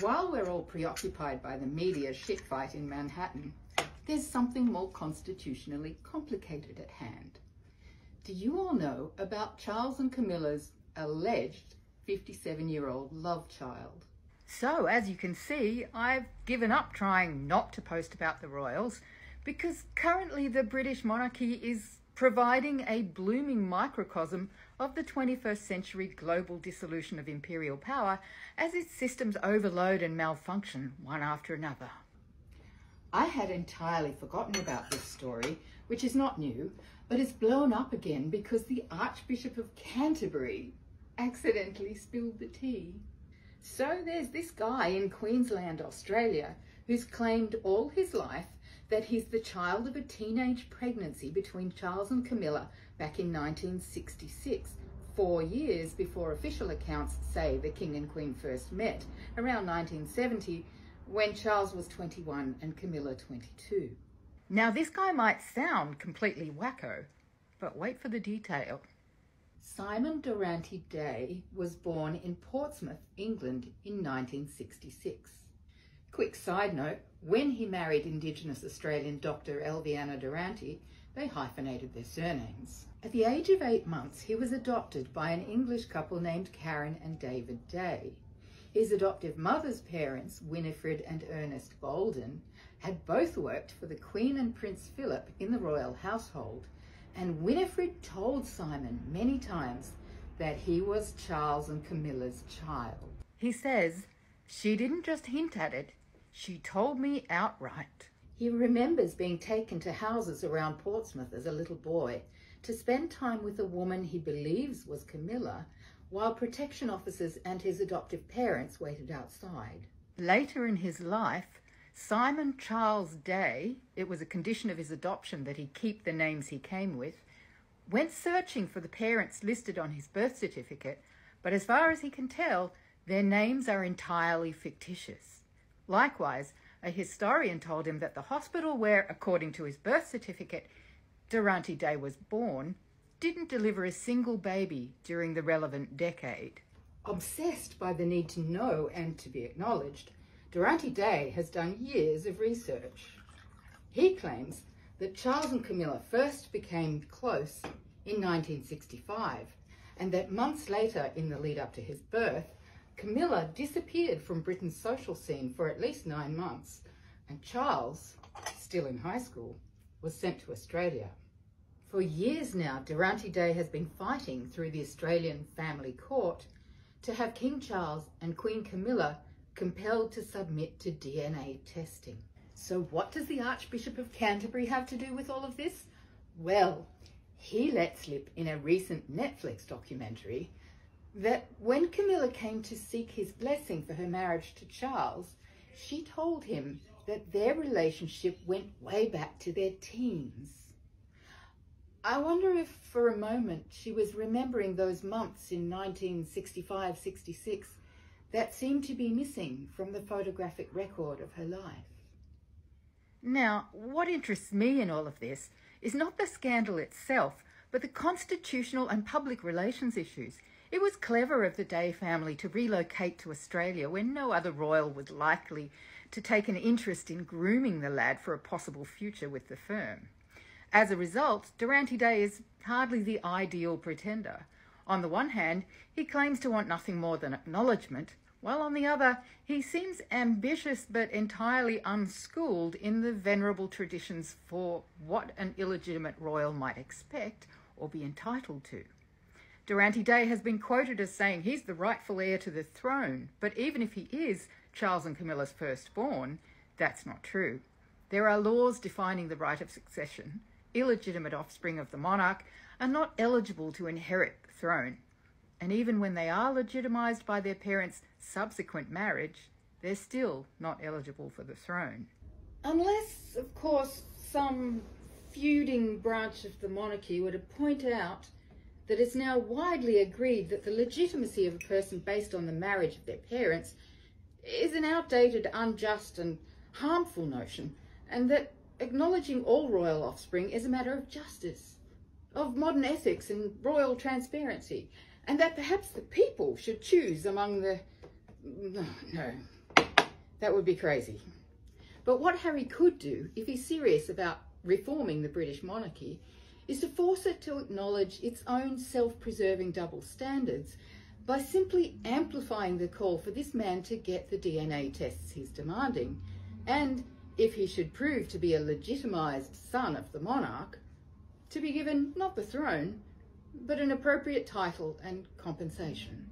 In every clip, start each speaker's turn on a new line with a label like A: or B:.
A: While we're all preoccupied by the media shitfight in Manhattan, there's something more constitutionally complicated at hand. Do you all know about Charles and Camilla's alleged 57-year-old love child?
B: So, as you can see, I've given up trying not to post about the royals because currently the British monarchy is providing a blooming microcosm of the 21st century global dissolution of imperial power as its systems overload and malfunction one after another.
A: I had entirely forgotten about this story, which is not new, but is blown up again because the Archbishop of Canterbury accidentally spilled the tea. So there's this guy in Queensland, Australia, who's claimed all his life that he's the child of a teenage pregnancy between Charles and Camilla back in 1966, 4 years before official accounts say the King and Queen first met, around 1970, when Charles was 21 and Camilla 22.
B: Now, this guy might sound completely wacko, but wait for the detail.
A: Simon Durante Day was born in Portsmouth, England in 1966. Quick side note, when he married Indigenous Australian Dr. Elviana Durante, they hyphenated their surnames. At the age of 8 months, he was adopted by an English couple named Karen and David Day. His adoptive mother's parents, Winifred and Ernest Bolden, had both worked for the Queen and Prince Philip in the royal household, and Winifred told Simon many times that he was Charles and Camilla's child.
B: He says, "She didn't just hint at it, she told me outright."
A: He remembers being taken to houses around Portsmouth as a little boy to spend time with a woman he believes was Camilla, while protection officers and his adoptive parents waited outside.
B: Later in his life, Simon Charles Day, it was a condition of his adoption that he keep the names he came with, went searching for the parents listed on his birth certificate, but as far as he can tell, their names are entirely fictitious. Likewise, a historian told him that the hospital where, according to his birth certificate, Durante Day was born, didn't deliver a single baby during the relevant decade.
A: Obsessed by the need to know and to be acknowledged, Durante Day has done years of research. He claims that Charles and Camilla first became close in 1965, and that months later, in the lead up to his birth, Camilla disappeared from Britain's social scene for at least 9 months, and Charles, still in high school, was sent to Australia. For years now, Durante Day has been fighting through the Australian family court to have King Charles and Queen Camilla compelled to submit to DNA testing. So what does the Archbishop of Canterbury have to do with all of this? Well, he let slip in a recent Netflix documentary that when Camilla came to seek his blessing for her marriage to Charles, she told him that their relationship went way back to their teens. I wonder if for a moment she was remembering those months in 1965-66 that seemed to be missing from the photographic record of her life.
B: Now, what interests me in all of this is not the scandal itself, but the constitutional and public relations issues. It was clever of the Day family to relocate to Australia when no other royal was likely to take an interest in grooming the lad for a possible future with the firm. As a result, Durante Day is hardly the ideal pretender. On the one hand, he claims to want nothing more than acknowledgement, while on the other, he seems ambitious but entirely unschooled in the venerable traditions for what an illegitimate royal might expect or be entitled to. Durante Day has been quoted as saying he's the rightful heir to the throne, but even if he is Charles and Camilla's firstborn, that's not true. There are laws defining the right of succession. Illegitimate offspring of the monarch are not eligible to inherit the throne. And even when they are legitimised by their parents' subsequent marriage, they're still not eligible for the throne.
A: Unless, of course, some feuding branch of the monarchy were to point out that it's now widely agreed that the legitimacy of a person based on the marriage of their parents is an outdated, unjust and harmful notion, and that acknowledging all royal offspring is a matter of justice, of modern ethics and royal transparency, and that perhaps the people should choose among the... No. That would be crazy. But what Harry could do, if he's serious about reforming the British monarchy, is to force it to acknowledge its own self-preserving double standards by simply amplifying the call for this man to get the DNA tests he's demanding, and, if he should prove to be a legitimised son of the monarch, to be given not the throne, but an appropriate title and compensation.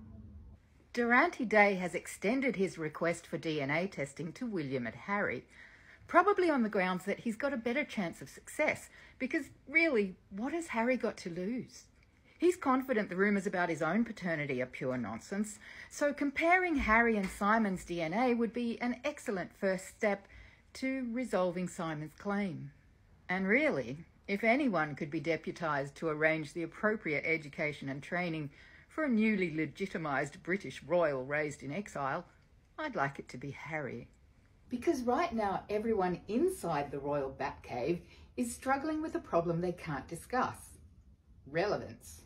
B: Durante Day has extended his request for DNA testing to William and Harry, probably on the grounds that he's got a better chance of success, because really, what has Harry got to lose? He's confident the rumours about his own paternity are pure nonsense, so comparing Harry and Simon's DNA would be an excellent first step to resolving Simon's claim. And really, if anyone could be deputised to arrange the appropriate education and training for a newly legitimised British royal raised in exile, I'd like it to be Harry.
A: Because right now everyone inside the royal Batcave is struggling with a problem they can't discuss: relevance.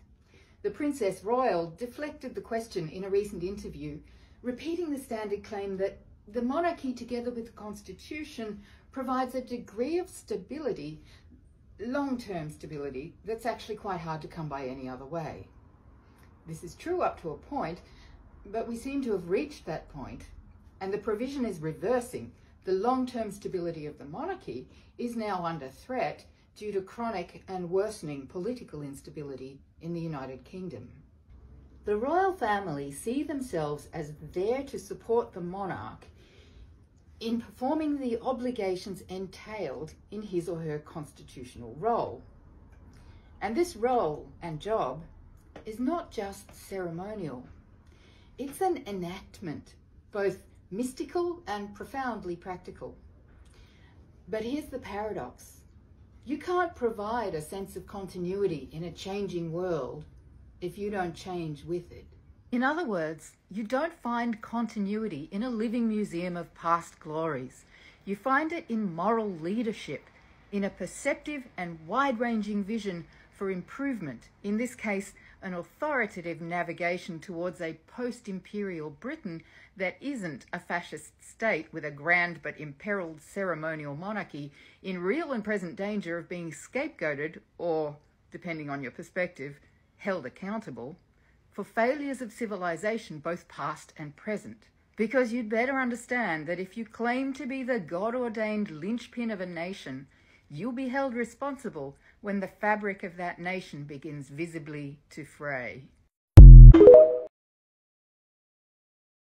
A: The Princess Royal deflected the question in a recent interview, repeating the standard claim that the monarchy, together with the Constitution, provides a degree of stability, long-term stability, that's actually quite hard to come by any other way. This is true up to a point, but we seem to have reached that point, and the provision is reversing. The long-term stability of the monarchy is now under threat due to chronic and worsening political instability in the United Kingdom. The royal family see themselves as there to support the monarch in performing the obligations entailed in his or her constitutional role. And this role and job is not just ceremonial. It's an enactment, both mystical and profoundly practical. But here's the paradox. You can't provide a sense of continuity in a changing world if you don't change with it.
B: In other words, you don't find continuity in a living museum of past glories. You find it in moral leadership, in a perceptive and wide-ranging vision for improvement, in this case, an authoritative navigation towards a post-imperial Britain that isn't a fascist state with a grand but imperiled ceremonial monarchy in real and present danger of being scapegoated or, depending on your perspective, held accountable for failures of civilization both past and present. Because you'd better understand that if you claim to be the God-ordained linchpin of a nation, you'll be held responsible when the fabric of that nation begins visibly to fray.